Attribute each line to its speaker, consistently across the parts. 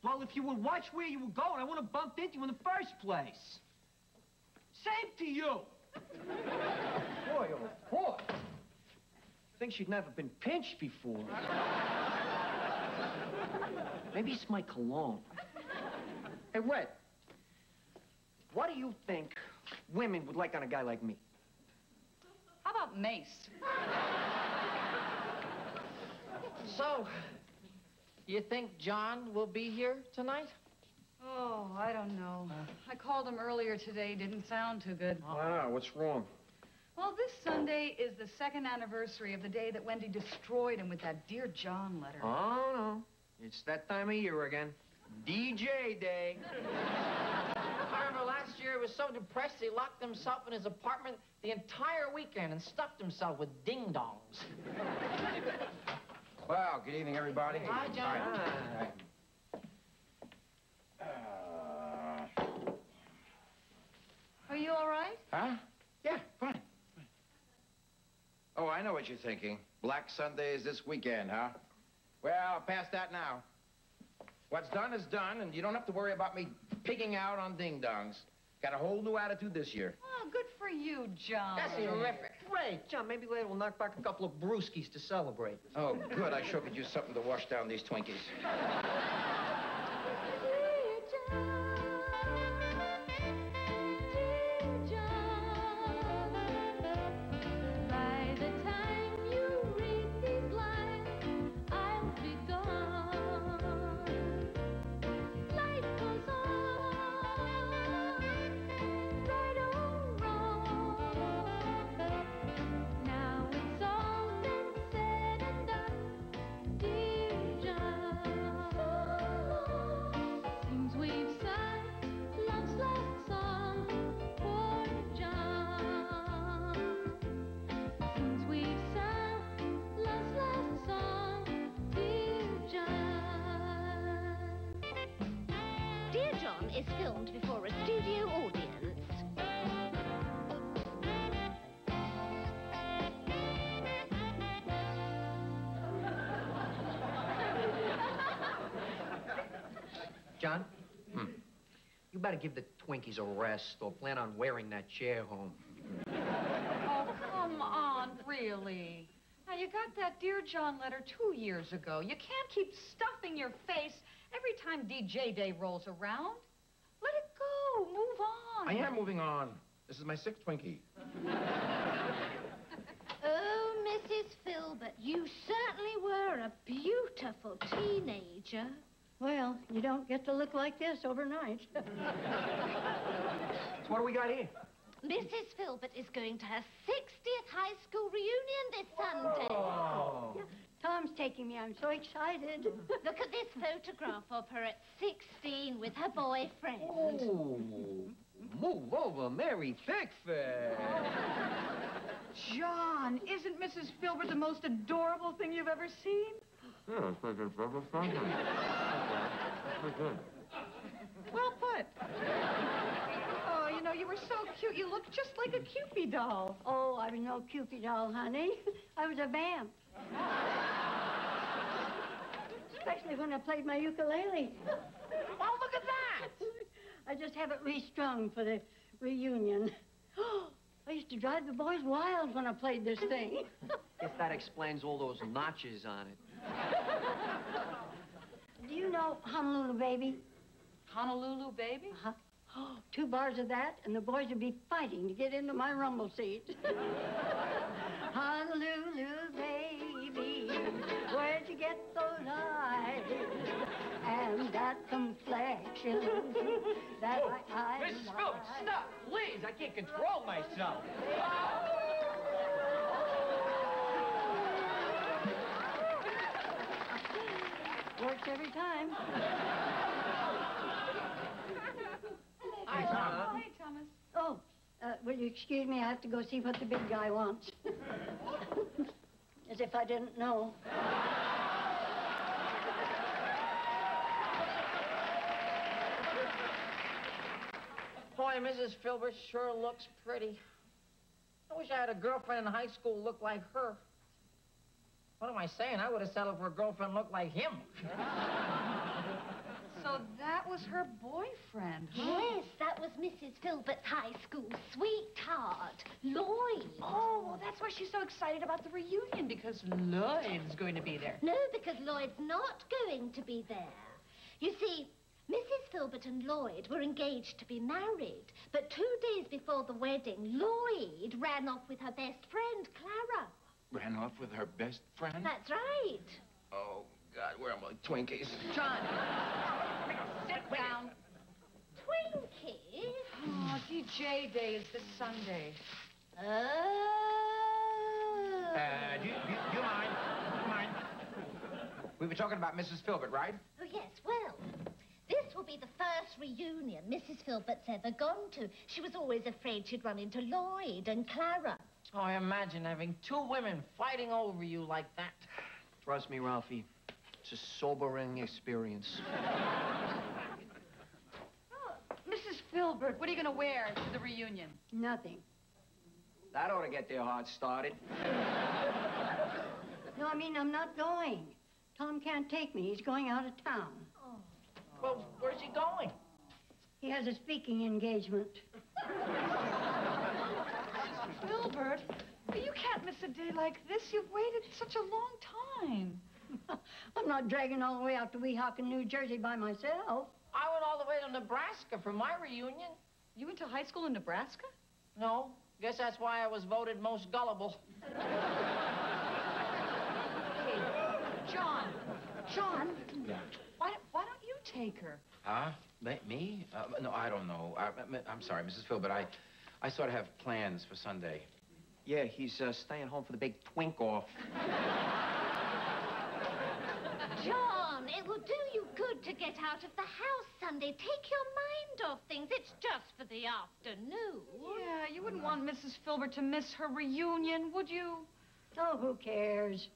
Speaker 1: Well, if you would watch where you were going, I wouldn't have bumped into you in the first place. Same to you. Boy, oh boy. Think she'd never been pinched before. Maybe it's my cologne. Hey, Red, what do you think women would like on a guy like me?
Speaker 2: How about Mace?
Speaker 3: So, you think John will be here tonight?
Speaker 2: Oh, I don't know. I called him earlier today. Didn't sound too good.
Speaker 1: Wow, what's wrong?
Speaker 2: Well, this Sunday is the 2nd anniversary of the day that Wendy destroyed him with that Dear John letter.
Speaker 1: Oh, no. It's that time of year again. DJ Day.
Speaker 3: I remember last year he was so depressed he locked himself in his apartment the entire weekend and stuffed himself with ding-dongs.
Speaker 4: Well, good evening, everybody.
Speaker 3: Hi, John.
Speaker 1: Hi.
Speaker 2: Are you all right?
Speaker 4: Huh? Yeah, fine. Oh, I know what you're thinking. Black Sunday is this weekend, huh? Well, past that now. What's done is done, and you don't have to worry about me pigging out on ding-dongs. Got a whole new attitude this year.
Speaker 2: Oh, good for you, John.
Speaker 3: That's terrific.
Speaker 1: Great. John, maybe later we'll knock back a couple of brewskis to celebrate.
Speaker 4: Oh, good. I sure could use something to wash down these Twinkies.
Speaker 5: Is filmed before a studio audience.
Speaker 1: John? You better give the Twinkies a rest or plan on wearing that chair home.
Speaker 2: Oh, come on, really. Now, you got that Dear John letter 2 years ago. You can't keep stuffing your face every time DJ Day rolls around. Let it go. Move on.
Speaker 4: I am moving on. This is my 6th Twinkie.
Speaker 5: Oh, Mrs. Philbert, you certainly were a beautiful teenager.
Speaker 6: Well, you don't get to look like this overnight.
Speaker 1: So what do we got here?
Speaker 5: Mrs. Philbert is going to her 60th high school reunion this Sunday.
Speaker 1: Oh.
Speaker 6: Yeah, Tom's taking me. I'm so excited.
Speaker 5: Look at this photograph of her at 16 with her boyfriend.
Speaker 1: Oh, move over, Mary Pickford.
Speaker 2: John, isn't Mrs. Philbert the most adorable thing you've ever seen?
Speaker 1: Yeah,
Speaker 2: Well put. Oh, you know, you were so cute. You looked just like a Cupid doll.
Speaker 6: Oh, I was no Cupid doll, honey. I was a vamp. Especially when I played my ukulele.
Speaker 3: Oh, look at that!
Speaker 6: I just have it restrung for the reunion. I used to drive the boys wild when I played this thing.
Speaker 1: Guess that explains all those notches on it.
Speaker 6: Do you know Honolulu, baby?
Speaker 2: Honolulu, baby?
Speaker 6: Uh-huh. Oh, 2 bars of that, and the boys would be fighting to get into my rumble seat. Honolulu, baby, where'd you get those eyes? And that complexion that I
Speaker 1: Mrs. Phillips, stop, please. I can't control myself.
Speaker 6: Works every time.
Speaker 3: Hi, Tom.
Speaker 2: Hey, Thomas.
Speaker 6: Oh, will you excuse me? I have to go see what the big guy wants. As if I didn't know.
Speaker 3: Boy, Mrs. Philbert sure looks pretty. I wish I had a girlfriend in high school who looked like her. What am I saying? I would have settled for a girlfriend who looked like him.
Speaker 2: So was her boyfriend, huh?
Speaker 5: Yes, that was Mrs. Philbert's high school sweetheart, Lloyd.
Speaker 2: Oh, well, that's why she's so excited about the reunion, because Lloyd's going to be there.
Speaker 5: No, because Lloyd's not going to be there. You see, Mrs. Philbert and Lloyd were engaged to be married, but 2 days before the wedding, Lloyd ran off with her best friend, Clara.
Speaker 4: Ran off with her best friend?
Speaker 5: That's right.
Speaker 4: Oh, God, where are my Twinkies?
Speaker 2: John, sit down.
Speaker 5: Twinkies?
Speaker 2: Oh, DJ Day is this Sunday.
Speaker 5: Oh.
Speaker 4: Do you mind? We were talking about Mrs. Philbert, right?
Speaker 5: Oh, yes, well, this will be the first reunion Mrs. Philbert's ever gone to. She was always afraid she'd run into Lloyd and Clara.
Speaker 3: Oh, I imagine having 2 women fighting over you like that.
Speaker 1: Trust me, Ralphie. It's a sobering experience.
Speaker 2: Oh, Mrs. Philbert, what are you going to wear to the reunion?
Speaker 6: Nothing.
Speaker 1: That ought to get their hearts started.
Speaker 6: No, I mean, I'm not going. Tom can't take me. He's going out of town.
Speaker 5: Oh.
Speaker 3: Well, where's he going?
Speaker 6: He has a speaking engagement.
Speaker 2: Philbert, you can't miss a day like this. You've waited such a long time.
Speaker 6: I'm not dragging all the way out to Weehawken, New Jersey by myself.
Speaker 3: I went all the way to Nebraska for my reunion.
Speaker 2: You went to high school in Nebraska?
Speaker 3: No, guess that's why I was voted most gullible.
Speaker 2: Hey, John.
Speaker 4: Yeah.
Speaker 2: Why don't you take her?
Speaker 4: Huh? Me? No, I don't know. I'm sorry, Mrs. Philbert. I sort of have plans for Sunday.
Speaker 1: Yeah, he's staying home for the big twink off.
Speaker 5: John, it will do you good to get out of the house Sunday. Take your mind off things. It's just for the afternoon.
Speaker 2: Yeah, you wouldn't want Mrs. Philbert to miss her reunion, would you?
Speaker 6: Oh, who cares?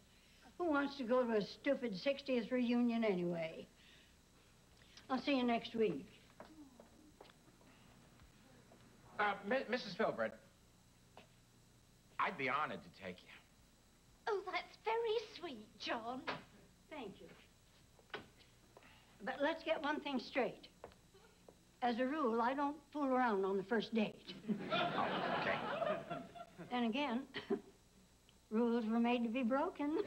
Speaker 6: Who wants to go to a stupid 60th reunion anyway? I'll see you next week.
Speaker 4: Mrs. Philbert, I'd be honored to take you.
Speaker 5: Oh, that's very sweet, John.
Speaker 6: Thank you. But let's get one thing straight. As a rule, I don't fool around on the first date.
Speaker 4: Oh, okay.
Speaker 6: And again, rules were made to be broken.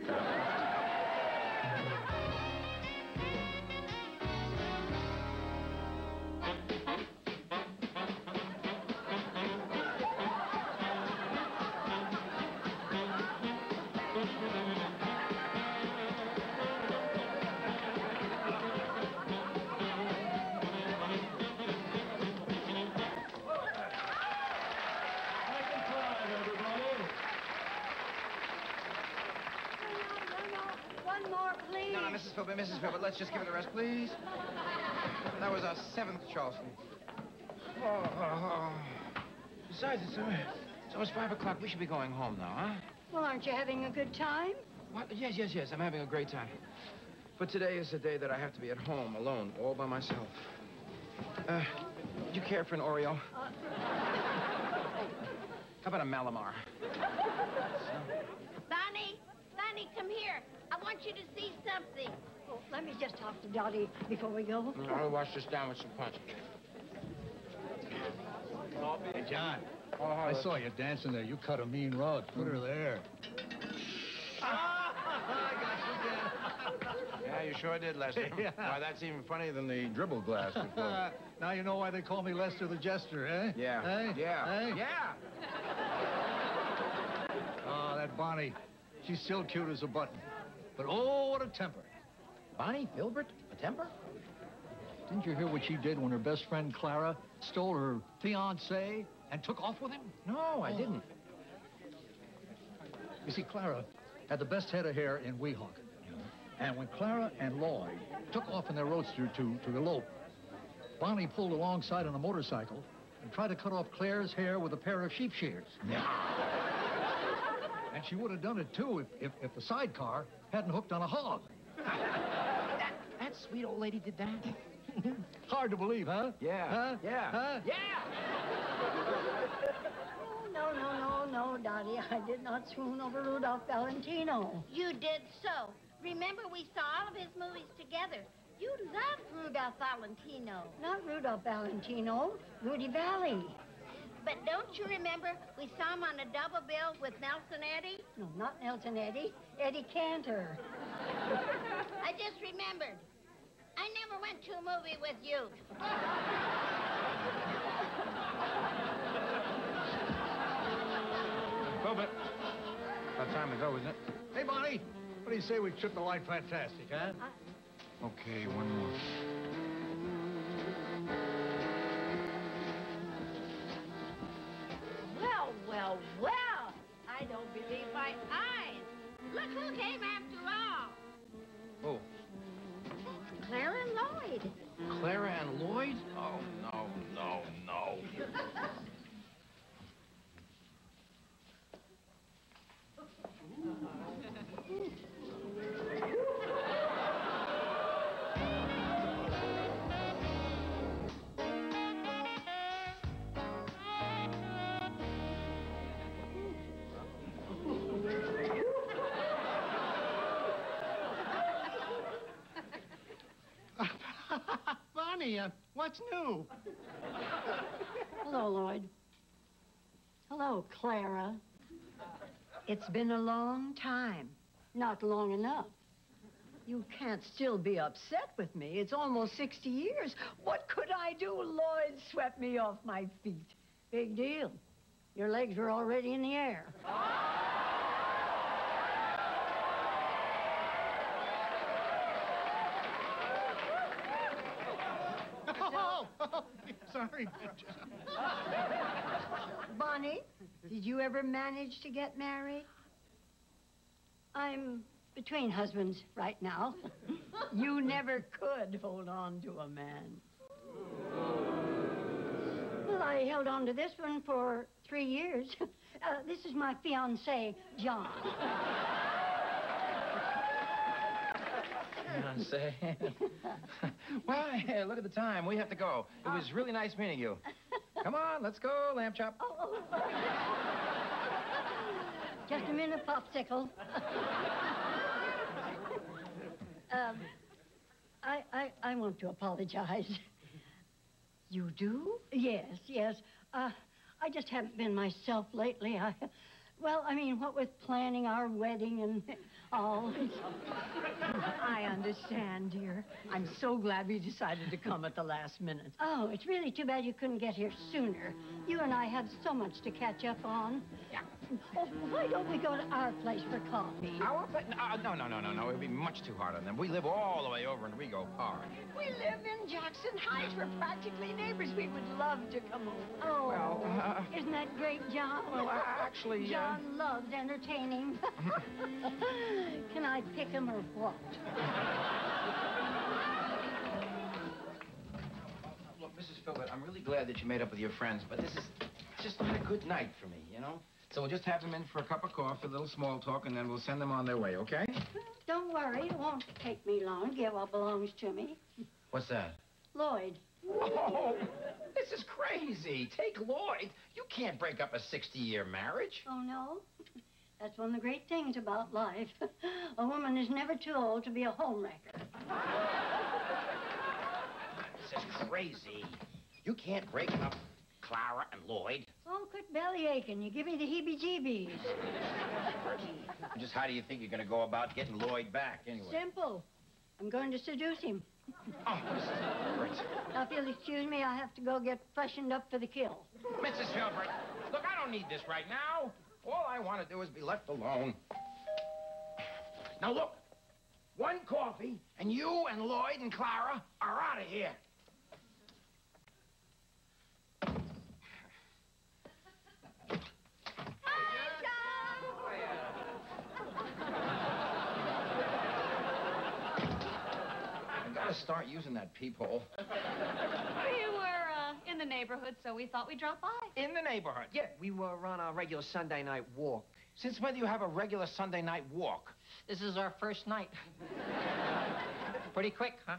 Speaker 4: Mrs. Philbert, let's just give her the rest, please. That was our 7th Charleston. Besides, it's almost 5 o'clock. We should be going home now, huh?
Speaker 6: Well, aren't you having a good time?
Speaker 4: What? Yes. I'm having a great time. But today is the day that I have to be at home, alone, all by myself. Do you care for an Oreo? How about a Malamar?
Speaker 5: Bonnie, come here. I want you to see something.
Speaker 6: Oh, let me just talk to Dottie before we go.
Speaker 4: I'll wash this down with some punch.
Speaker 7: Hey, John.
Speaker 4: Oh,
Speaker 7: I saw you dancing there. You cut a mean rug. Put her there.
Speaker 4: I got you again. Yeah, you sure did, Lester.
Speaker 7: Yeah.
Speaker 4: Why, that's even funnier than the dribble glass before.
Speaker 7: Now you know why they call me Lester the Jester, eh?
Speaker 4: Yeah.
Speaker 7: Eh?
Speaker 4: Yeah.
Speaker 7: Eh?
Speaker 4: Yeah.
Speaker 7: Oh, that Bonnie. She's still cute as a button. But oh, what a temper.
Speaker 4: Bonnie Philbert? A temper?
Speaker 7: Didn't you hear what she did when her best friend Clara stole her fiance and took off with him?
Speaker 4: No, I didn't.
Speaker 7: You see, Clara had the best head of hair in Weehawken. And when Clara and Lloyd took off in their roadster to elope, Bonnie pulled alongside on a motorcycle and tried to cut off Claire's hair with a pair of sheep shears.
Speaker 4: Yeah.
Speaker 7: And she would have done it, too, if the sidecar hadn't hooked on a hog.
Speaker 4: That sweet old lady did that?
Speaker 7: Hard to believe, huh?
Speaker 4: Yeah.
Speaker 7: Huh?
Speaker 4: Yeah.
Speaker 7: Huh?
Speaker 4: Yeah!
Speaker 6: Oh, no, Dottie. I did not swoon over Rudolph Valentino.
Speaker 5: You did so. Remember, we saw all of his movies together. You loved Rudolph Rudolph Valentino.
Speaker 6: Not Rudolph Valentino, Rudy Valley.
Speaker 5: But don't you remember we saw him on a double bill with Nelson Eddy?
Speaker 6: No, not Nelson Eddy. Eddie Cantor.
Speaker 5: I just remembered. I never went to a movie with you.
Speaker 4: Philbert, about time to go, isn't it?
Speaker 7: Hey, Bonnie, what do you say we trip the light fantastic, huh?
Speaker 4: Okay, one more.
Speaker 5: Well, well, well. I don't believe my eyes. Look who came after all.
Speaker 4: Oh,
Speaker 5: Clara and Lloyd.
Speaker 4: Clara and Lloyd? Oh, no, no, no.
Speaker 8: Bonnie, what's new?
Speaker 6: Hello, Lloyd. Hello, Clara.
Speaker 9: It's been a long time.
Speaker 6: Not long enough.
Speaker 9: You can't still be upset with me. It's almost 60 years. What could I do? Lloyd swept me off my feet.
Speaker 6: Big deal. Your legs were already in the air.
Speaker 8: Oh, sorry.
Speaker 9: Bonnie, did you ever manage to get married?
Speaker 6: I'm between husbands right now.
Speaker 9: You never could hold on to a man.
Speaker 6: Well, I held on to this one for 3 years. This is my fiance, John.
Speaker 4: Say. Well, hey, look at the time. We have to go. It was really nice meeting you. Come on, let's go, lamb chop.
Speaker 6: Oh. Just a minute, popsicle. I want to apologize.
Speaker 9: You do?
Speaker 6: Yes. I just haven't been myself lately. Well, I mean, what with planning our wedding and all.
Speaker 9: I understand, dear. I'm so glad we decided to come at the last minute.
Speaker 6: Oh, it's really too bad you couldn't get here sooner. You and I have so much to catch up on.
Speaker 4: Yeah.
Speaker 6: Oh, why don't we go to our place for coffee?
Speaker 4: Our place? No. It would be much too hard on them. We live all the way over in Rego Park.
Speaker 9: We live in Jackson Heights. We're practically neighbors. We would love to come over.
Speaker 6: Oh,
Speaker 4: Well,
Speaker 6: isn't that great, John?
Speaker 4: Well, actually,
Speaker 6: John loves entertaining. Can I pick him or what?
Speaker 4: Look, Mrs. Philbert, I'm really glad that you made up with your friends, but this is just not a good night for me, you know? So we'll just have them in for a cup of coffee, a little small talk, and then we'll send them on their way, okay?
Speaker 6: Don't worry, it won't take me long to get what belongs to me.
Speaker 4: What's that?
Speaker 6: Lloyd.
Speaker 4: Oh, this is crazy. Take Lloyd. You can't break up a 60-year marriage.
Speaker 6: Oh, no? That's one of the great things about life. A woman is never too old to be a homewrecker.
Speaker 4: This is crazy. You can't break up Clara and Lloyd.
Speaker 6: Oh, quit belly aching. You give me the heebie-jeebies.
Speaker 4: Just how do you think you're going to go about getting Lloyd back, anyway?
Speaker 6: Simple. I'm going to seduce him.
Speaker 4: Oh, this is great.
Speaker 6: Now, if you'll excuse me, I have to go get freshened up for the kill.
Speaker 4: Mrs. Philbert, look, I don't need this right now. All I want to do is be left alone. Now, look. One coffee, and you and Lloyd and Clara are out of here. Start using that peephole.
Speaker 2: We were in the neighborhood, so we thought we'd drop by.
Speaker 4: In the neighborhood?
Speaker 1: Yeah, we were on our regular Sunday night walk.
Speaker 4: Since when do you have a regular Sunday night walk?
Speaker 3: This is our first night. Pretty quick, huh?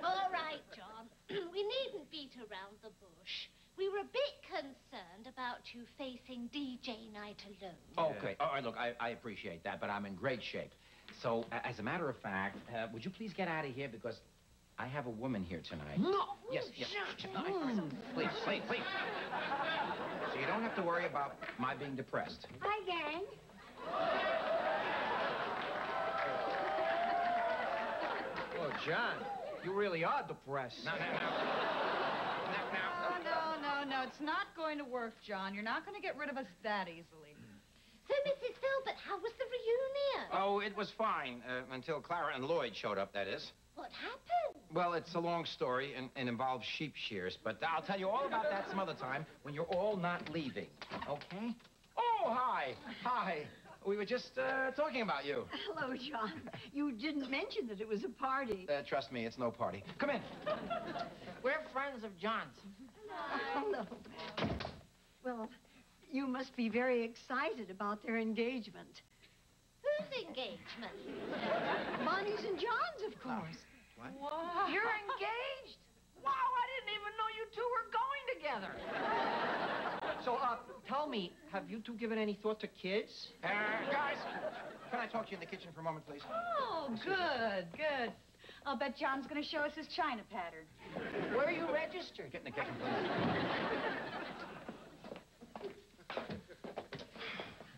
Speaker 5: All right, John. We needn't beat around the bush. We were a bit concerned about you facing DJ night alone.
Speaker 4: Okay. All right, look, I appreciate that, but I'm in great shape. So, as a matter of fact, would you please get out of here because I have a woman here tonight.
Speaker 1: No!
Speaker 4: Yes. Please. So you don't have to worry about my being depressed.
Speaker 6: Hi, gang.
Speaker 1: Oh, John, you really are depressed.
Speaker 4: Now.
Speaker 2: Oh, no. It's not going to work, John. You're not going to get rid of us that easily.
Speaker 5: So, Mrs. Philbert, how was the reunion?
Speaker 4: Oh, it was fine, until Clara and Lloyd showed up, that is.
Speaker 5: What happened?
Speaker 4: Well, it's a long story and involves sheep shears, but I'll tell you all about that some other time when you're all not leaving, okay? Oh, hi. We were just talking about you.
Speaker 9: Hello, John. You didn't mention that it was a party.
Speaker 4: Trust me, it's no party. Come in.
Speaker 3: We're friends of John's.
Speaker 9: Hello. Well, you must be very excited about their engagement.
Speaker 5: Whose engagement?
Speaker 9: Bonnie's and John's, of course.
Speaker 3: Wow. You're engaged? Wow, I didn't even know you two were going together.
Speaker 1: So, tell me, have you two given any thought to kids?
Speaker 4: Guys, can I talk to you in the kitchen for a moment, please?
Speaker 2: Oh, good. I'll bet John's going to show us his china pattern.
Speaker 3: Where are you registered?
Speaker 4: Get in the kitchen, please.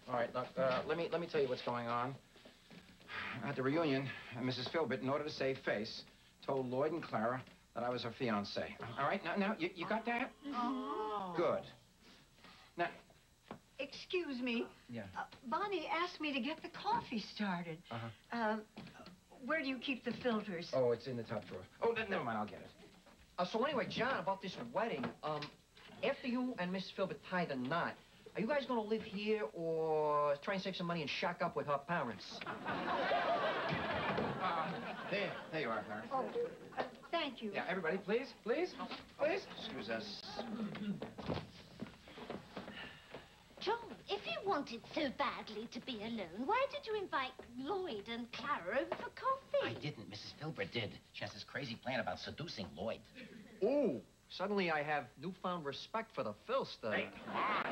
Speaker 4: All right, look, let me tell you what's going on. At the reunion, Mrs. Philbert, in order to save face, told Lloyd and Clara that I was her fiance. All right, now, you got that?
Speaker 9: Oh.
Speaker 4: Good. Now...
Speaker 9: Excuse me.
Speaker 4: Yeah.
Speaker 9: Bonnie asked me to get the coffee started.
Speaker 4: Uh-huh.
Speaker 9: Where do you keep the filters?
Speaker 4: Oh, it's in the top drawer. Oh, never mind, I'll get it.
Speaker 1: So anyway, John, about this wedding, after you and Mrs. Philbert tie the knot, are you guys going to live here or try and save some money and shack up with her parents?
Speaker 4: There you are, Clara.
Speaker 6: Oh, thank you.
Speaker 4: Yeah, everybody, please. Excuse us.
Speaker 5: John, if you wanted so badly to be alone, why did you invite Lloyd and Clara over for coffee?
Speaker 4: I didn't. Mrs. Philbert did. She has this crazy plan about seducing Lloyd.
Speaker 1: Ooh, suddenly I have newfound respect for the Philster.
Speaker 4: Hey, come on.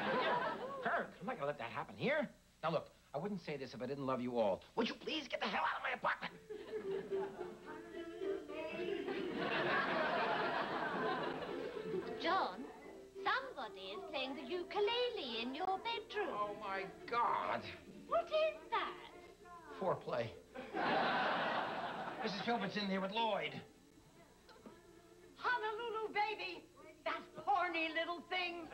Speaker 4: Kirk, I'm not going to let that happen here. Now, look, I wouldn't say this if I didn't love you all. Would you please get the hell out of my apartment?
Speaker 5: John, somebody is playing the ukulele in your bedroom.
Speaker 4: Oh, my God.
Speaker 5: What is that?
Speaker 4: Foreplay. Mrs. Philbert's in there with Lloyd.
Speaker 9: Honolulu, baby! That horny little thing!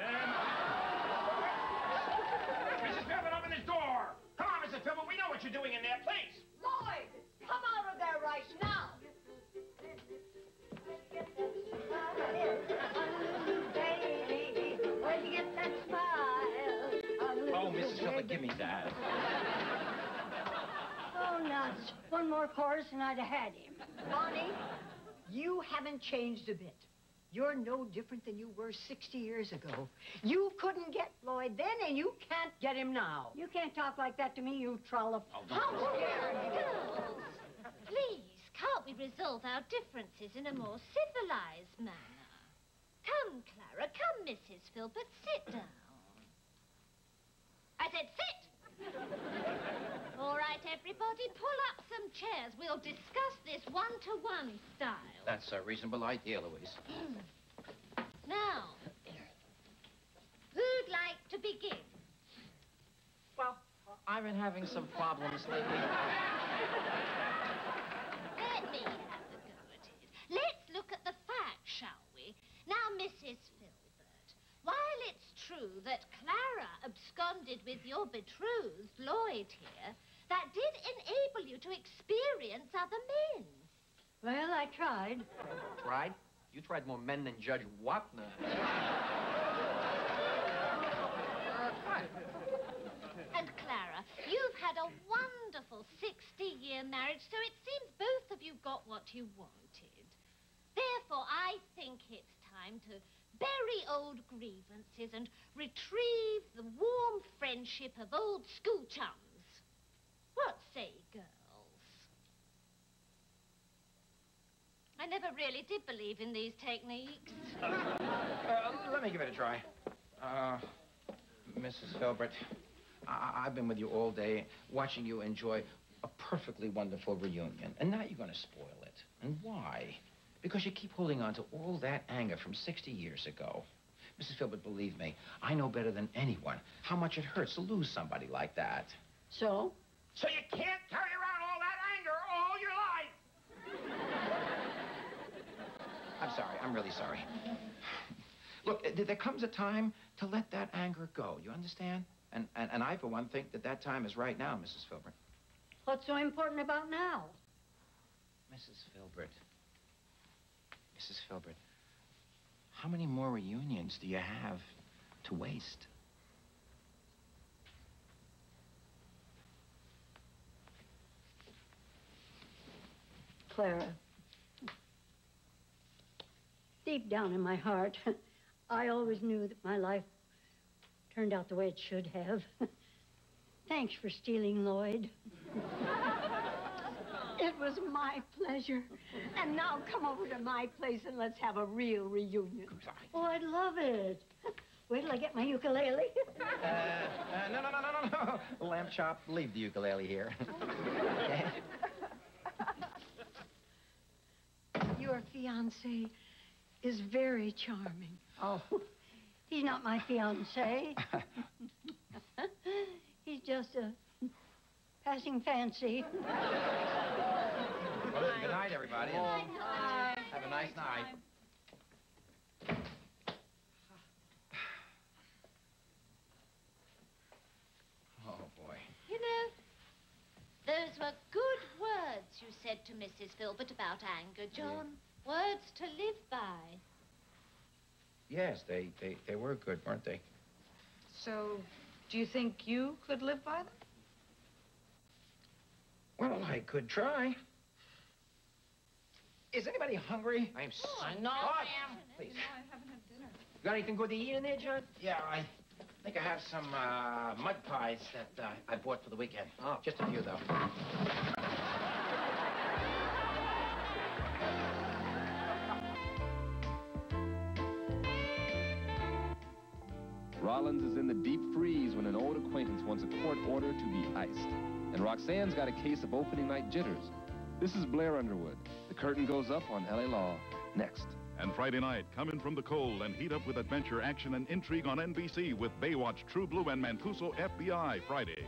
Speaker 4: Mrs. Philbert, open this door! Come on, Mrs. Philbert, we know what you're doing in there, please!
Speaker 9: Lloyd! Come out of there right now! Honolulu, baby, where'd you get that smile? Honolulu,
Speaker 4: Oh, Mrs. Philbert,
Speaker 9: baby.
Speaker 4: give me that.
Speaker 6: Oh, nuts. One more chorus and I'd have had him.
Speaker 9: Bonnie, you haven't changed a bit. You're no different than you were 60 years ago. You couldn't get Lloyd then, and you can't get him now.
Speaker 6: You can't talk like that to me, you trollop.
Speaker 5: How dare you? Girls, please, can't we resolve our differences in a more civilized manner? Come, Clara, come, Mrs. Philbert, sit down. I said sit! All right, everybody, pull up some chairs. We'll discuss this one-to-one style.
Speaker 4: That's a reasonable idea, Louise.
Speaker 5: Now, who'd like to begin?
Speaker 3: Well, I've been having some problems lately.
Speaker 5: Let me have a go at it. Let's look at the facts, shall we? Now, Mrs. Philbert, while it's true that Clara absconded with your betrothed, Lloyd here, that did enable you to experience other men.
Speaker 6: Well, I tried.
Speaker 1: Tried? You tried more men than Judge Wapner.
Speaker 5: And Clara, you've had a wonderful 60-year marriage, so it seems both of you got what you wanted. Therefore, I think it's time to bury old grievances and retrieve the warm friendship of old school chums. What say, girls? I never really did believe in these techniques.
Speaker 4: Let me give it a try. Mrs. Philbert, I've been with you all day, watching you enjoy a perfectly wonderful reunion. And now you're going to spoil it. And why? Because you keep holding on to all that anger from 60 years ago. Mrs. Philbert, believe me, I know better than anyone how much it hurts to lose somebody like that.
Speaker 6: So?
Speaker 4: So you can't carry around all that anger all your life! I'm sorry. I'm really sorry. Look, there comes a time to let that anger go. You understand? And I, for one, think that time is right now, Mrs. Philbert.
Speaker 6: What's so important about now?
Speaker 4: Mrs. Philbert. Mrs. Philbert, how many more reunions do you have to waste?
Speaker 6: Clara, deep down in my heart, I always knew that my life turned out the way it should have. Thanks for stealing Lloyd.
Speaker 9: It was my pleasure. And now come over to my place and let's have a real reunion.
Speaker 6: Oh, I'd love it. Wait till I get my ukulele.
Speaker 4: No. Lamb chop, leave the ukulele here. Okay?
Speaker 9: Your fiance is very charming.
Speaker 6: Oh, he's not my fiance. He's just a passing fancy.
Speaker 4: Well, good night, everybody. Good night. Have a nice night. Oh, boy.
Speaker 5: You know, those were good words you said to Mrs. Philbert about anger, John. Words to live by.
Speaker 4: Yes, they were good, weren't they?
Speaker 2: So, do you think you could live by them?
Speaker 4: Well, I could try. Is anybody hungry? I'm so...
Speaker 3: No,
Speaker 4: ma'am. Please.
Speaker 2: I haven't had dinner.
Speaker 4: You got anything good to eat in there, Judd? Yeah, I think I have some mud pies that I bought for the weekend. Oh, just a few, though.
Speaker 10: Rollins is in the deep freeze when an old acquaintance wants a court order to be iced. And Roxanne's got a case of opening night jitters. This is Blair Underwood. The curtain goes up on L.A. Law. Next.
Speaker 11: And Friday night, come in from the cold and heat up with adventure, action, and intrigue on NBC with Baywatch, True Blue, and Mancuso FBI Friday.